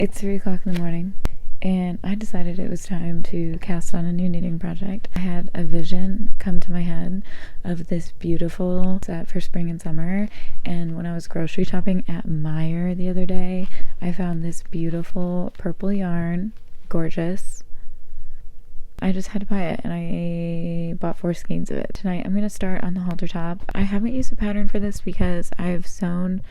It's 3 o'clock in the morning, and I decided it was time to cast on a new knitting project. I had a vision come to my head of this beautiful set for spring and summer, and when I was grocery shopping at Meijer the other day, I found this beautiful purple yarn. Gorgeous. I just had to buy it, and I bought 4 skeins of it. Tonight I'm going to start on the halter top. I haven't used a pattern for this because I've sewn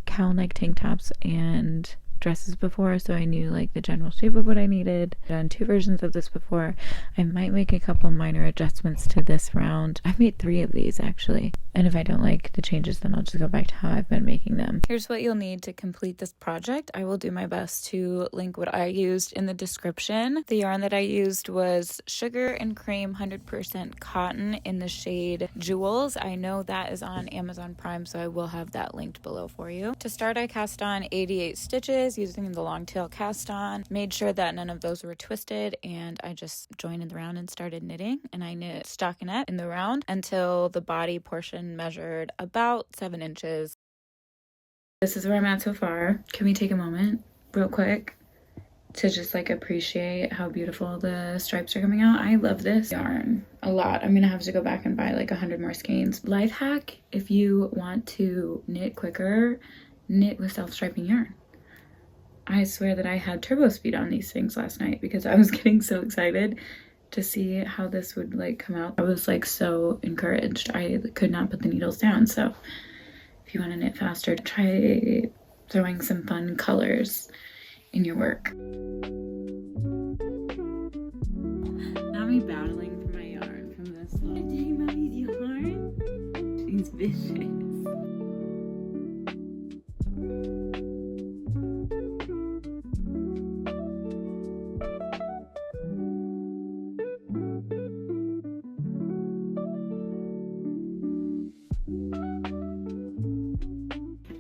cowl neck tank tops and dresses before, so I knew like the general shape of what I needed. I've done 2 versions of this before. I might make a couple minor adjustments to this round. I've made 3 of these actually, and if I don't like the changes, then I'll just go back to how I've been making them. Here's what you'll need to complete this project. I will do my best to link what I used in the description. The yarn that I used was Sugar and Cream 100% cotton in the shade Jewels. I know that is on Amazon Prime, so I will have that linked below for you. To start, I cast on 88 stitches using the long tail cast on. Made sure that none of those were twisted, and I just joined in the round and started knitting, and I knit stockinette in the round until the body portion measured about 7 inches. This is where I'm at so far. Can we take a moment real quick to just like appreciate how beautiful the stripes are coming out? I love this yarn a lot. I'm gonna have to go back and buy like 100 more skeins. Life hack: if you want to knit quicker, knit with self-striping yarn. I swear that I had turbo speed on these things last night because I was getting so excited to see how this would like come out. I was like so encouraged. I could not put the needles down. So if you want to knit faster, try throwing some fun colors in your work. Not me battling for my yarn from this little dang mommy's yarn. She's vicious.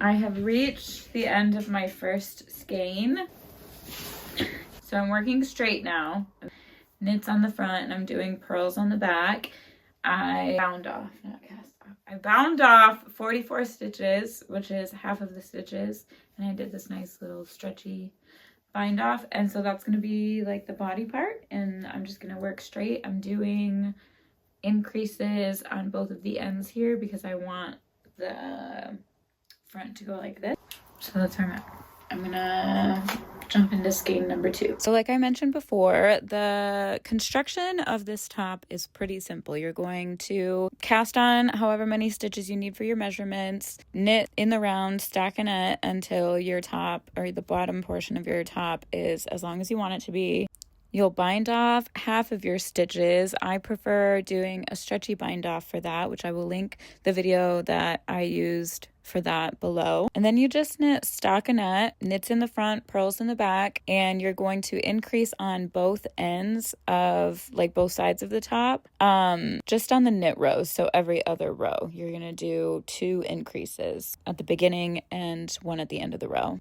I have reached the end of my first skein, so I'm working straight now. Knits on the front and I'm doing purls on the back. I bound off 44 stitches, which is half of the stitches, and I did this nice little stretchy bind off, and so that's going to be like the body part, and I'm just going to work straight. I'm doing increases on both of the ends here because I want the front to go like this. So that's where I'm at. I'm gonna jump into skein number 2. So like I mentioned before, the construction of this top is pretty simple. You're going to cast on however many stitches you need for your measurements, knit in the round stockinette until your top, or the bottom portion of your top, is as long as you want it to be. You'll bind off half of your stitches. I prefer doing a stretchy bind off for that, which I will link the video that I used for that below. And then you just knit stockinette, knits in the front, purls in the back, and you're going to increase on both ends of like both sides of the top, just on the knit rows. So every other row, you're gonna do 2 increases at the beginning and 1 at the end of the row.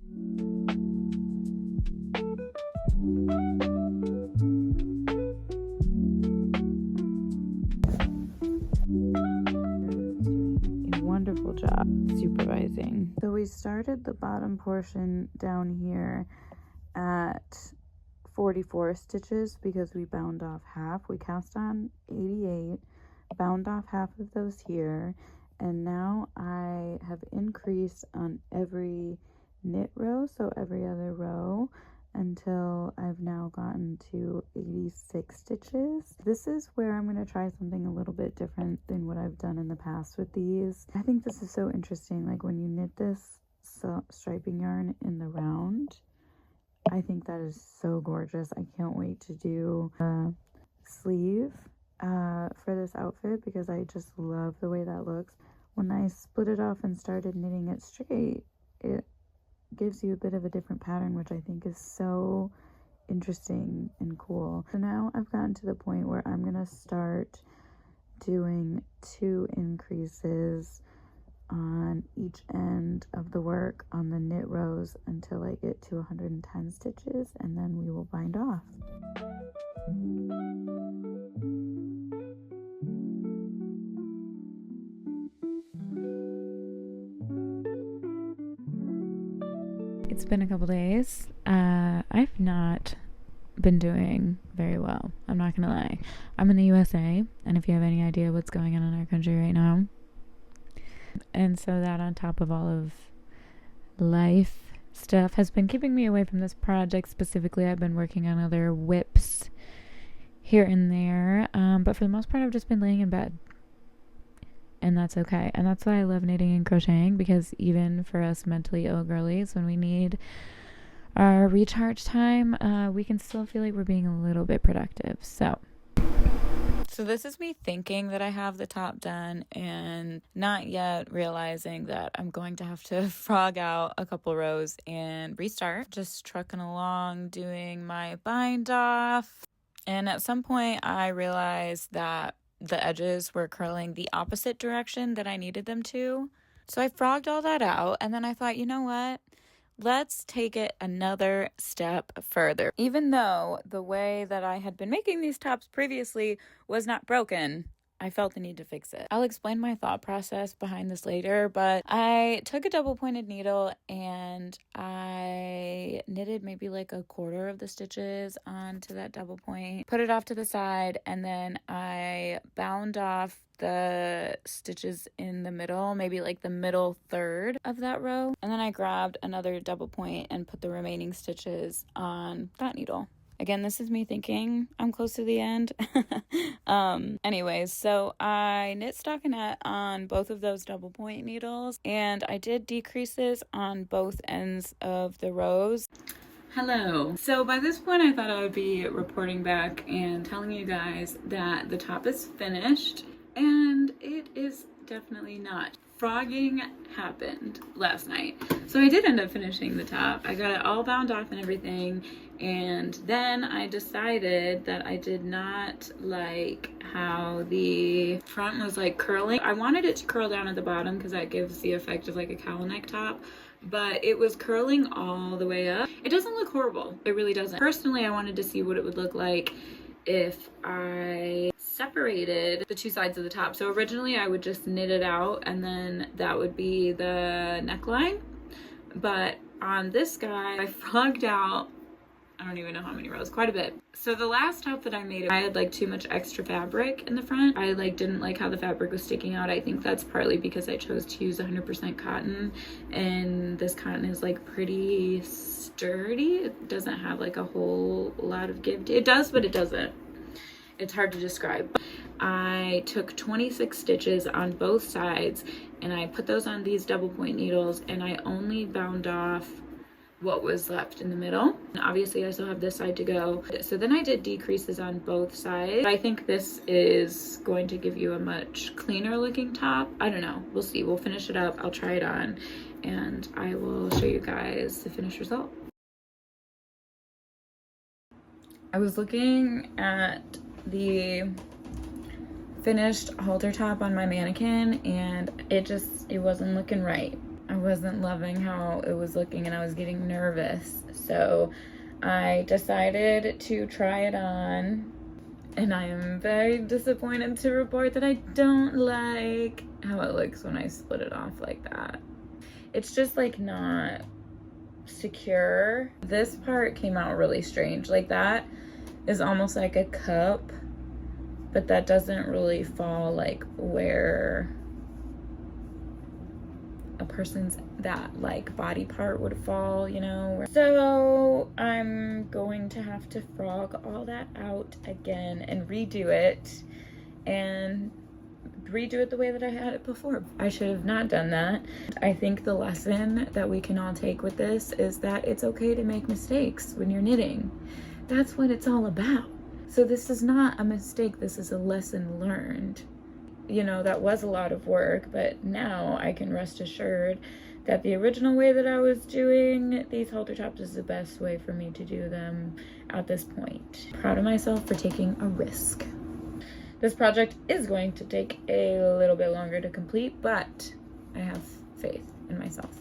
Wonderful job supervising. So we started the bottom portion down here at 44 stitches because we bound off half. We cast on 88, bound off half of those here, and now I have increased on every knit row, so every other row, until I've now gotten to 86 stitches. This is where I'm going to try something a little bit different than what I've done in the past with these. I think this is so interesting. Like when you knit this striping yarn in the round, I think that is so gorgeous. I can't wait to do a sleeve for this outfit because I just love the way that looks. When I split it off and started knitting it straight, it gives you a bit of a different pattern, which I think is so interesting and cool. So now I've gotten to the point where I'm gonna start doing 2 increases on each end of the work on the knit rows until I get to 110 stitches, and then we will bind off. been a couple days. I've not been doing very well. I'm not gonna lie. I'm in the USA, and if you have any idea what's going on in our country right now, and so that on top of all of life stuff has been keeping me away from this project. Specifically, I've been working on other whips here and there, but for the most part I've just been laying in bed, and that's okay. And that's why I love knitting and crocheting, because even for us mentally ill girlies, when we need our recharge time, we can still feel like we're being a little bit productive. So this is me thinking that I have the top done and not yet realizing that I'm going to have to frog out a couple rows and restart. Just trucking along, doing my bind off. And at some point I realized that the edges were curling the opposite direction that I needed them to. So I frogged all that out, and then I thought, you know what? Let's take it another step further. Even though the way that I had been making these tops previously was not broken, I felt the need to fix it. I'll explain my thought process behind this later, but I took a double-pointed needle and I knitted maybe like a quarter of the stitches onto that double point, put it off to the side, and then I bound off the stitches in the middle, maybe like the middle third of that row, and then I grabbed another double point and put the remaining stitches on that needle. Again, this is me thinking I'm close to the end. Anyways, so I knit stockinette on both of those double point needles, and I did decreases on both ends of the rows. Hello. So by this point I thought I would be reporting back and telling you guys that the top is finished, and it is definitely not. Frogging happened last night. So I did end up finishing the top. I got it all bound off and everything, and then I decided that I did not like how the front was like curling. I wanted it to curl down at the bottom because that gives the effect of like a cowl neck top, but it was curling all the way up. It doesn't look horrible. It really doesn't. Personally, I wanted to see what it would look like if I separated the two sides of the top. So originally I would just knit it out and then that would be the neckline. But on this guy, I frogged out, I don't even know how many rows, quite a bit. So the last top that I made, I had like too much extra fabric in the front. I like didn't like how the fabric was sticking out. I think that's partly because I chose to use 100% cotton, and this cotton is like pretty sturdy. It doesn't have like a whole lot of give. It does, but it doesn't. It's hard to describe. I took 26 stitches on both sides and I put those on these double point needles, and I only bound off what was left in the middle. And obviously I still have this side to go. So then I did decreases on both sides. I think this is going to give you a much cleaner looking top. I don't know, we'll see. We'll finish it up, I'll try it on, and I will show you guys the finished result. I was looking at the finished halter top on my mannequin, and it wasn't looking right. I wasn't loving how it was looking, and I was getting nervous. So I decided to try it on, and I am very disappointed to report that I don't like how it looks when I split it off like that. It's just like not secure. This part came out really strange. Like that is almost like a cup, but that doesn't really fall like where a person's that like body part would fall, you know. So I'm going to have to frog all that out again and redo it the way that I had it before. I should have not done that. I think the lesson that we can all take with this is that it's okay to make mistakes when you're knitting. That's what it's all about. So this is not a mistake, this is a lesson learned. You know, that was a lot of work, but now I can rest assured that the original way that I was doing these halter tops is the best way for me to do them at this point. Proud of myself for taking a risk. This project is going to take a little bit longer to complete, but I have faith in myself.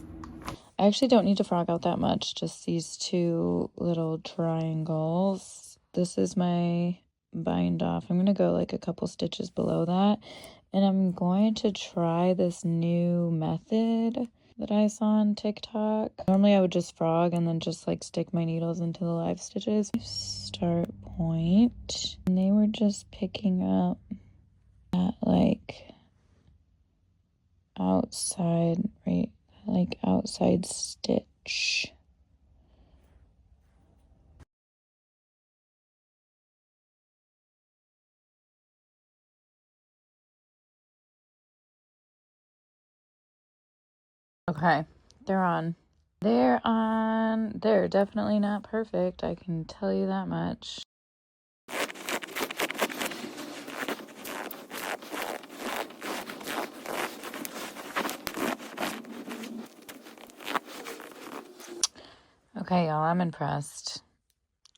I actually don't need to frog out that much, just these two little triangles. This is my bind off. I'm going to go like a couple stitches below that, and I'm going to try this new method that I saw on TikTok. Normally I would just frog and then just like stick my needles into the live stitches. Start point. And they were just picking up that like outside, right? Like outside stitch. Okay, they're on. They're definitely not perfect, I can tell you that much. Okay, y'all, I'm impressed.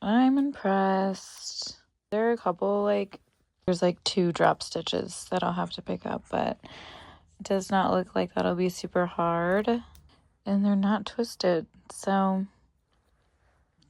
I'm impressed. There are a couple, like, there's like 2 drop stitches that I'll have to pick up, but it does not look like that'll be super hard. And they're not twisted, so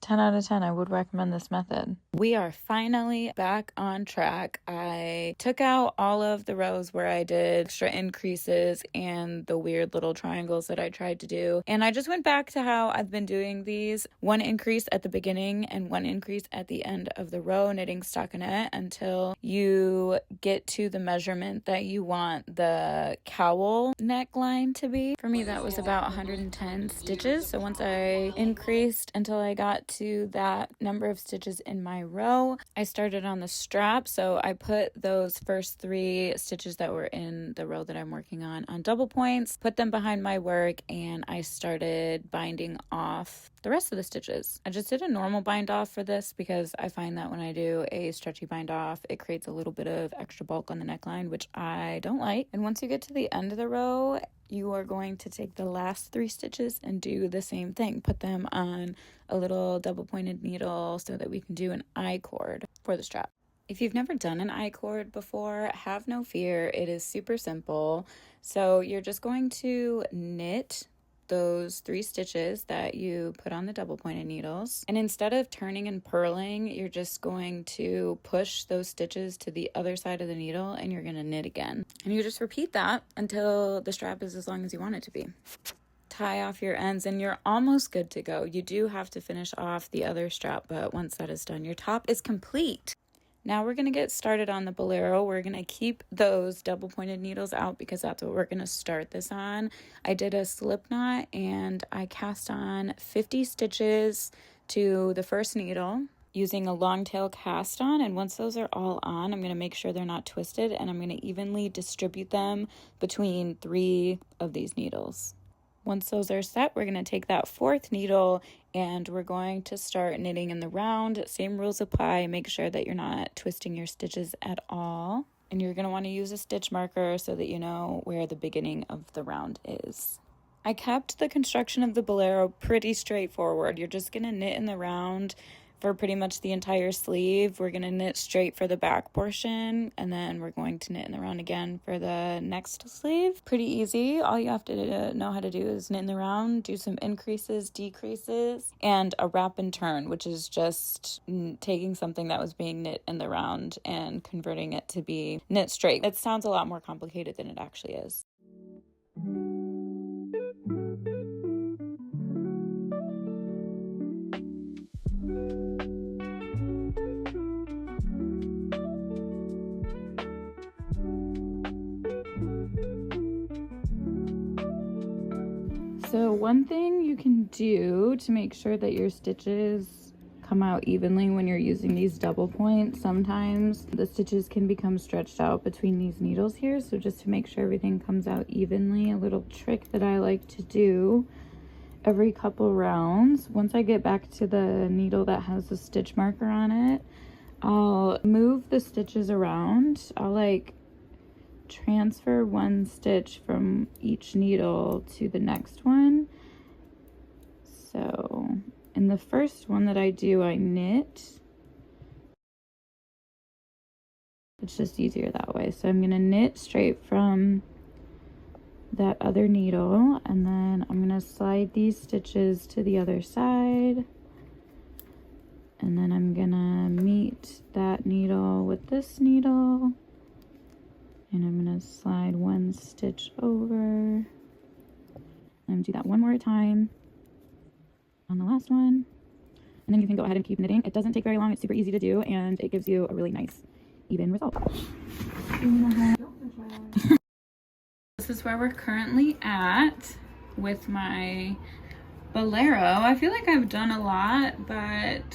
10 out of 10, I would recommend this method. We are finally back on track. I took out all of the rows where I did extra increases and the weird little triangles that I tried to do. And I just went back to how I've been doing these. 1 increase at the beginning and 1 increase at the end of the row, knitting stockinette until you get to the measurement that you want the cowl neckline to be. For me, that was about 110 stitches. So once I increased until I got to that number of stitches in my row, I started on the strap. So I put those first 3 stitches that were in the row that I'm working on double points, put them behind my work, and I started binding off the rest of the stitches. I just did a normal bind off for this because I find that when I do a stretchy bind off, it creates a little bit of extra bulk on the neckline, which I don't like. And once you get to the end of the row, you are going to take the last 3 stitches and do the same thing. Put them on a little double pointed needle so that we can do an I-cord for the strap. If you've never done an I-cord before, have no fear. It is super simple. So you're just going to knit those 3 stitches that you put on the double pointed needles, and instead of turning and purling, you're just going to push those stitches to the other side of the needle and you're going to knit again, and you just repeat that until the strap is as long as you want it to be. Tie off your ends and you're almost good to go. You do have to finish off the other strap, but once that is done, your top is complete. Now we're going to get started on the bolero. We're going to keep those double pointed needles out because that's what we're going to start this on. I did a slip knot and I cast on 50 stitches to the first needle using a long tail cast on, and once those are all on, I'm going to make sure they're not twisted and I'm going to evenly distribute them between 3 of these needles. Once those are set, we're going to take that 4th needle and we're going to start knitting in the round. Same rules apply. Make sure that you're not twisting your stitches at all. And you're going to want to use a stitch marker so that you know where the beginning of the round is. I kept the construction of the bolero pretty straightforward. You're just going to knit in the round for pretty much the entire sleeve. We're going to knit straight for the back portion, and then we're going to knit in the round again for the next sleeve. Pretty easy. All you have to know how to do is knit in the round, do some increases, decreases, and a wrap and turn, which is just taking something that was being knit in the round and converting it to be knit straight. It sounds a lot more complicated than it actually is. So one thing you can do to make sure that your stitches come out evenly when you're using these double points, sometimes the stitches can become stretched out between these needles here. So just to make sure everything comes out evenly, a little trick that I like to do every couple rounds, once I get back to the needle that has a stitch marker on it, I'll move the stitches around. I'll like transfer 1 stitch from each needle to the next one. So in the first one that I do, I knit. It's just easier that way. So I'm going to knit straight from that other needle, and then I'm going to slide these stitches to the other side, and then I'm going to meet that needle with this needle. And I'm going to slide 1 stitch over, And do that one more time on the last one. And then you can go ahead and keep knitting. It doesn't take very long. It's super easy to do, and it gives you a really nice, even result. This is where we're currently at with my bolero. I feel like I've done a lot, but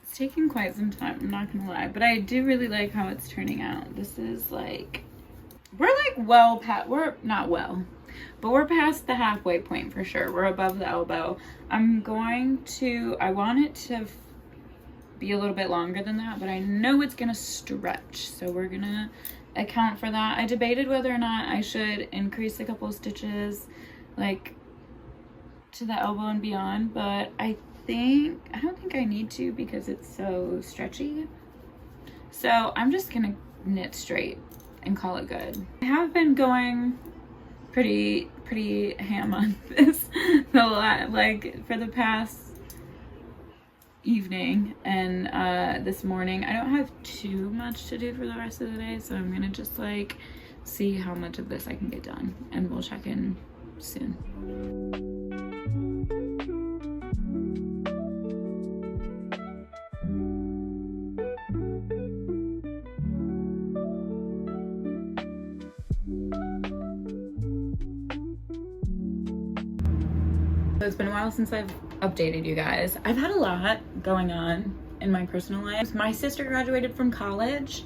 it's taking quite some time, I'm not gonna lie. But I do really like how it's turning out. This is like, we're like well past, we're not well, but we're past the halfway point for sure. We're above the elbow. I want it to be a little bit longer than that, but I know it's gonna stretch, so we're gonna account for that. I debated whether or not I should increase a couple of stitches like to the elbow and beyond, but I don't think I need to because it's so stretchy. So I'm just gonna knit straight and call it good. I have been going pretty ham on this like for the past evening and this morning. I don't have too much to do for the rest of the day, so I'm gonna just like see how much of this I can get done, and we'll check in soon. So it's been a while since I've updated you guys. I've had a lot going on in my personal life. My sister graduated from college,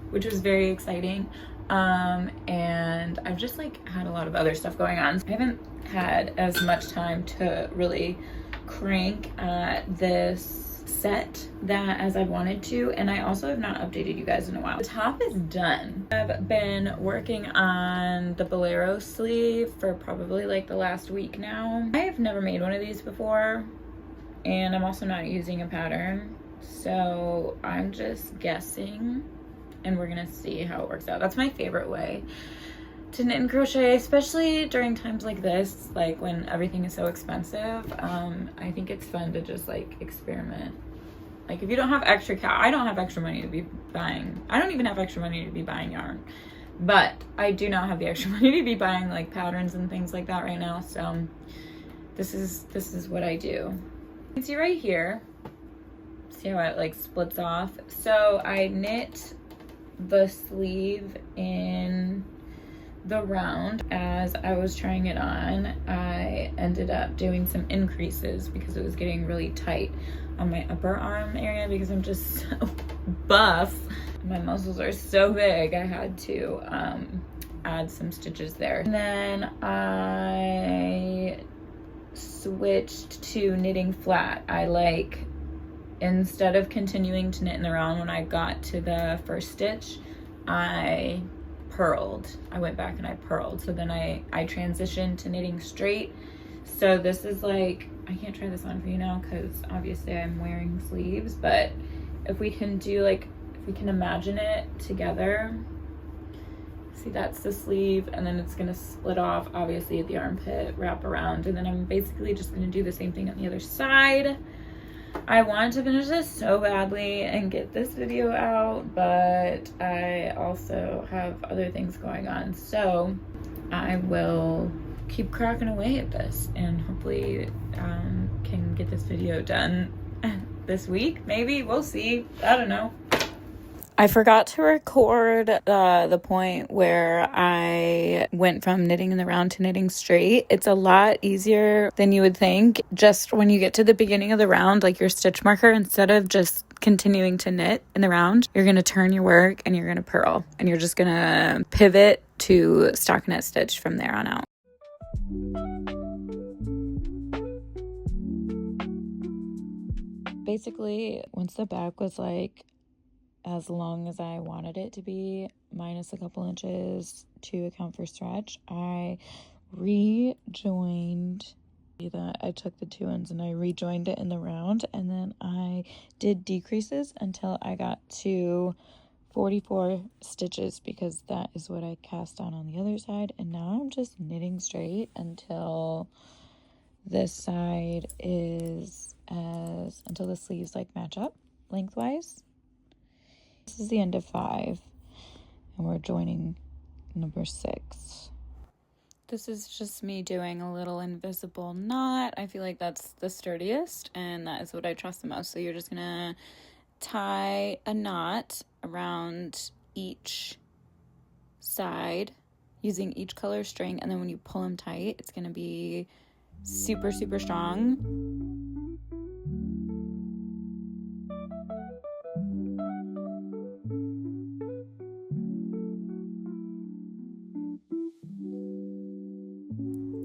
which was very exciting. And I've just like had a lot of other stuff going on. I haven't had as much time to really crank at this set as I wanted to, and I also have not updated you guys in a while. The top is done. I've been working on the bolero sleeve for probably like the last week now. I have never made one of these before, and I'm also not using a pattern, so I'm just guessing, and we're gonna see how it works out. That's my favorite way to knit and crochet, especially during times like this, like when everything is so expensive. I think it's fun to just like experiment. Like if you don't have extra I don't have extra money to be buying. I don't even have extra money to be buying yarn, but I do not have the extra money to be buying like patterns and things like that right now. So this is what I do. You can see right here, see how it like splits off. So I knit the sleeve in the round. As I was trying it on, I ended up doing some increases because it was getting really tight on my upper arm area because I'm just so buff. My muscles are so big. I had to add some stitches there. And then I switched to knitting flat. I like, instead of continuing to knit in the round, when I got to the first stitch, I purled. I went back and I purled. So then I transitioned to knitting straight. So this is like, I can't try this on for you now because obviously I'm wearing sleeves, but if we can do like, if we can imagine it together, see that's the sleeve, and then it's gonna split off obviously at the armpit, wrap around, and then I'm basically just gonna do the same thing on the other side. I wanted to finish this so badly and get this video out, but I also have other things going on, so I will keep cracking away at this and hopefully can get this video done this week. Maybe, we'll see. I don't know. I forgot to record the point where I went from knitting in the round to knitting straight. It's a lot easier than you would think. Just when you get to the beginning of the round, like your stitch marker, instead of just continuing to knit in the round, you're going to turn your work and you're going to purl, and you're just going to pivot to stockinette stitch from there on out. Basically, once the back was like as long as I wanted it to be, minus a couple inches to account for stretch, I rejoined that. I took the two ends and I rejoined it in the round, and then I did decreases until I got to 44 stitches because that is what I cast on the other side. And now I'm just knitting straight until this side is until the sleeves like match up lengthwise. This is the end of 5, and we're joining number 6. This is just me doing a little invisible knot. I feel like that's the sturdiest, and that is what I trust the most. So you're just gonna tie a knot around each side using each color string, and then when you pull them tight, it's gonna be super, super strong.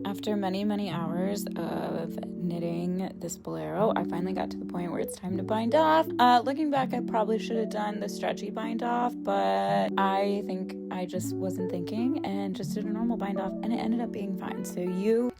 After many, many hours of knitting this bolero, I finally got to the point where it's time to bind off. Looking back, I probably should have done the stretchy bind off, but I think I just wasn't thinking and just did a normal bind off, and it ended up being fine. So you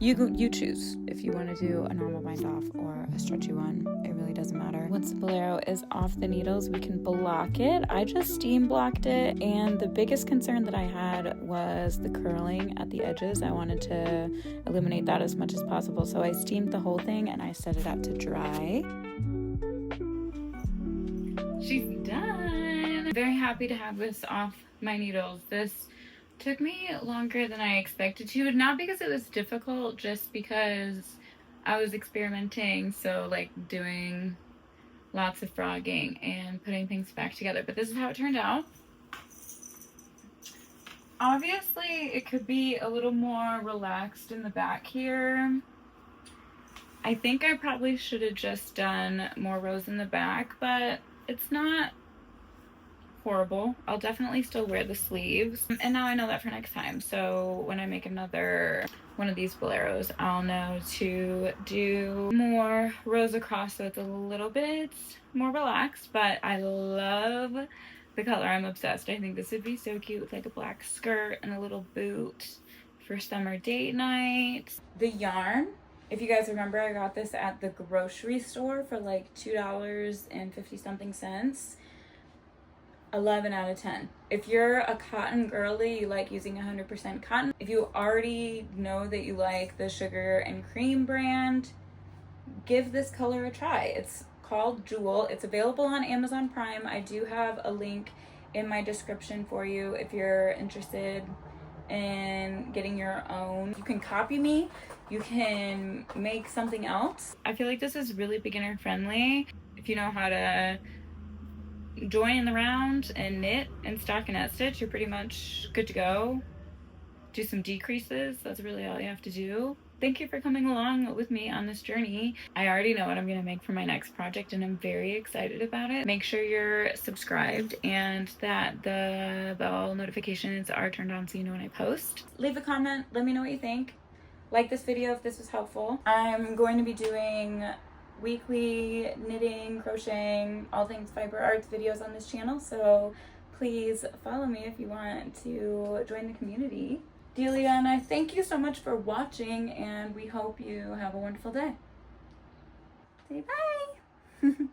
choose if you want to do a normal bind off or a stretchy one. It really doesn't matter. Once the bolero is off the needles, we can block it. I just steam blocked it, and the biggest concern that I had was the curling at the edges. I wanted to eliminate that as much as possible, so I steamed the whole thing and I set it out to dry. She's done. I'm very happy to have this off my needles. This took me longer than I expected to, not because it was difficult, just because I was experimenting, so like doing lots of frogging and putting things back together. But this is how it turned out. Obviously, it could be a little more relaxed in the back here. I think I probably should have just done more rows in the back, but it's not horrible. I'll definitely still wear the sleeves. And now I know that for next time. So when I make another one of these boleros, I'll know to do more rows across so it's a little bit more relaxed. But I love the color. I'm obsessed. I think this would be so cute with like a black skirt and a little boot for summer date night. The yarn, if you guys remember, I got this at the grocery store for like $2.50 something cents. 11 out of 10. If you're a cotton girly, you like using 100% cotton. If you already know that you like the Sugar and Cream brand, give this color a try. It's called Jewel. It's available on Amazon Prime. I do have a link in my description for you if you're interested in getting your own. You can copy me. You can make something else. I feel like this is really beginner friendly. If you know how to join in the round and knit and stockinette stitch, you're pretty much good to go. Do some decreases. That's really all you have to do. Thank you for coming along with me on this journey. I already know what I'm gonna make for my next project and I'm very excited about it. Make sure you're subscribed and that the bell notifications are turned on so you know when I post. Leave a comment, let me know what you think. Like this video if this was helpful. I'm going to be doing weekly knitting, crocheting, all things fiber arts videos on this channel, so please follow me if you want to join the community. Delia and I thank you so much for watching, and we hope you have a wonderful day. Say bye!